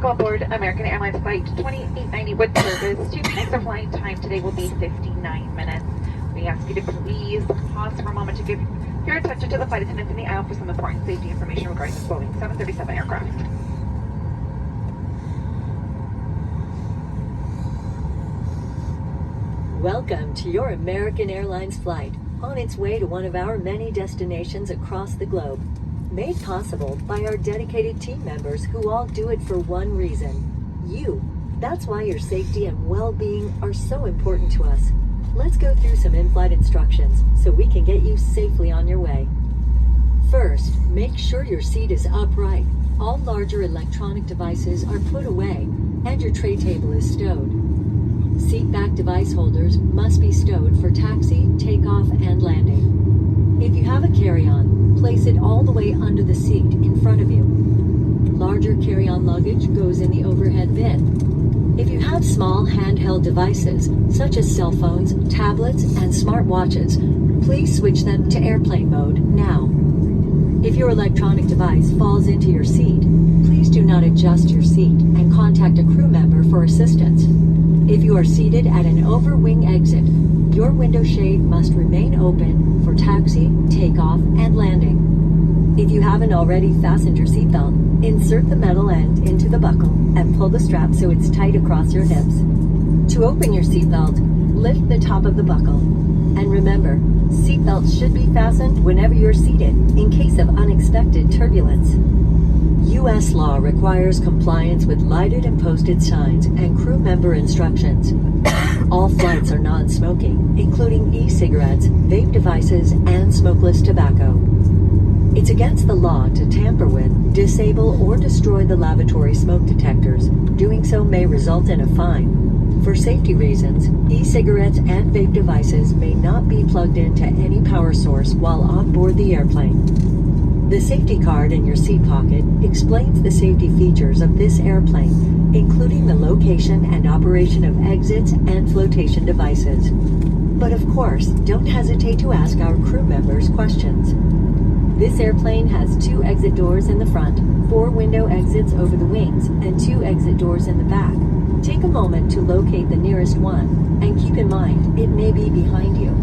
Welcome aboard American Airlines Flight 2890 with service to Phoenix. Our flying time today will be 59 minutes. We ask you to please pause for a moment to give your attention to the flight attendants in the aisle for some important safety information regarding this Boeing 737 aircraft. Welcome to your American Airlines flight on its way to one of our many destinations across the globe. Made possible by our dedicated team members who all do it for one reason, you. That's why your safety and well-being are so important to us. Let's go through some in-flight instructions so we can get you safely on your way. First, make sure your seat is upright. All larger electronic devices are put away and your tray table is stowed. Seat back device holders must be stowed for taxi, takeoff, and landing. If you have a carry-on, place it all the way under the seat in front of you. Larger carry-on luggage goes in the overhead bin. If you have small handheld devices, such as cell phones, tablets, and smartwatches, please switch them to airplane mode now. If your electronic device falls into your seat, please do not adjust your seat and contact a crew member for assistance. If you are seated at an over-wing exit, your window shade must remain open for taxi, takeoff, and landing. If you haven't already fastened your seatbelt, insert the metal end into the buckle and pull the strap so it's tight across your hips. To open your seatbelt, lift the top of the buckle. And remember, seatbelts should be fastened whenever you're seated in case of unexpected turbulence. U.S. law requires compliance with lighted and posted signs and crew member instructions. All flights are non-smoking, including e-cigarettes, vape devices, and smokeless tobacco. It's against the law to tamper with, disable, or destroy the lavatory smoke detectors. Doing so may result in a fine. For safety reasons, e-cigarettes and vape devices may not be plugged into any power source while on board the airplane. The safety card in your seat pocket explains the safety features of this airplane, including the location and operation of exits and flotation devices. But of course, don't hesitate to ask our crew members questions. This airplane has 2 exit doors in the front, 4 window exits over the wings, and 2 exit doors in the back. Take a moment to locate the nearest one, and keep in mind, it may be behind you.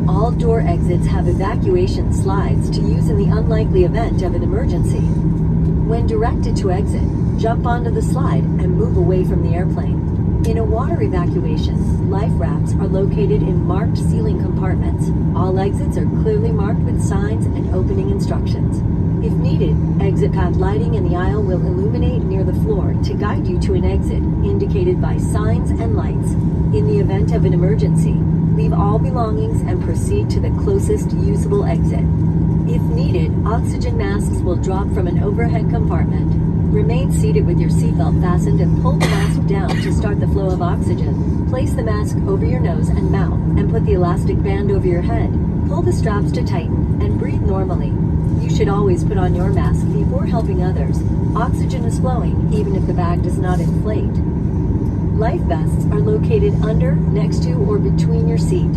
All door exits have evacuation slides to use in the unlikely event of an emergency. When directed to exit, jump onto the slide and move away from the airplane. In a water evacuation, life rafts are located in marked ceiling compartments. All exits are clearly marked with signs and opening instructions. If needed, exit path lighting in the aisle will illuminate near the floor to guide you to an exit indicated by signs and lights. In the event of an emergency, leave all belongings and proceed to the closest usable exit. If needed, oxygen masks will drop from an overhead compartment. Remain seated with your seatbelt fastened and pull the mask down to start the flow of oxygen. Place the mask over your nose and mouth and put the elastic band over your head. Pull the straps to tighten and breathe normally. You should always put on your mask before helping others. Oxygen is flowing even if the bag does not inflate. Life vests are located under, next to, or between your seat.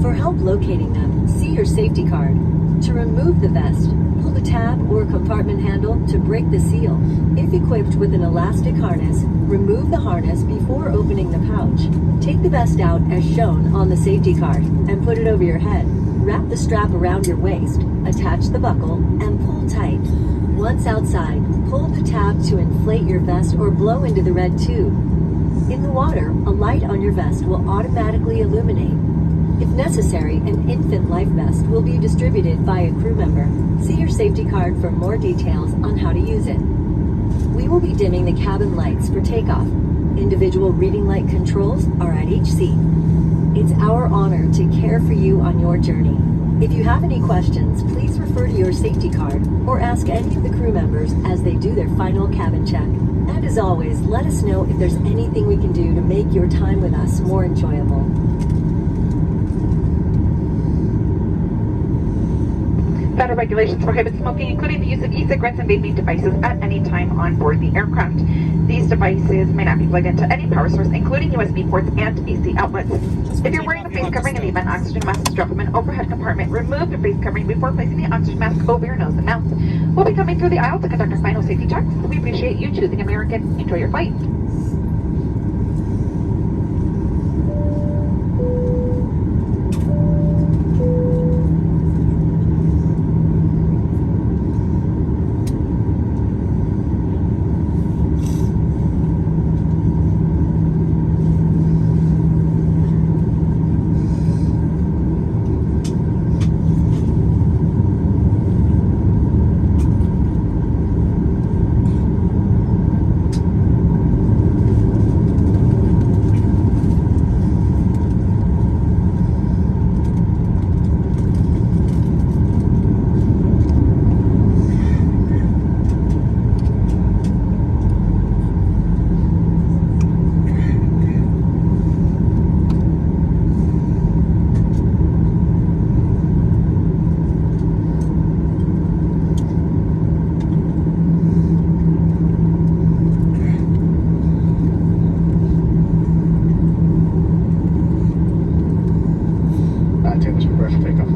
For help locating them, see your safety card. To remove the vest, pull the tab or compartment handle to break the seal. If equipped with an elastic harness, remove the harness before opening the pouch. Take the vest out as shown on the safety card and put it over your head. Wrap the strap around your waist, attach the buckle, and pull tight. Once outside, pull the tab to inflate your vest or blow into the red tube. In the water, a light on your vest will automatically illuminate. If necessary, an infant life vest will be distributed by a crew member. See your safety card for more details on how to use it. We will be dimming the cabin lights for takeoff. Individual reading light controls are at each seat. It's our honor to care for you on your journey. If you have any questions, please refer to your safety card or ask any of the crew members as they do their final cabin check. And as always, let us know if there's anything we can do to make your time with us more enjoyable. Federal regulations prohibit smoking, including the use of e-cigarettes and vaping devices at any time on board the aircraft. These devices may not be plugged into any power source, including USB ports and AC outlets. If you're wearing a face covering in the event oxygen mask is dropped from an overhead compartment, remove the face covering before placing the oxygen mask over your nose and mouth. We'll be coming through the aisle to conduct our final safety checks. We appreciate you choosing American. Enjoy your flight. Taylor's prepared for takeoff.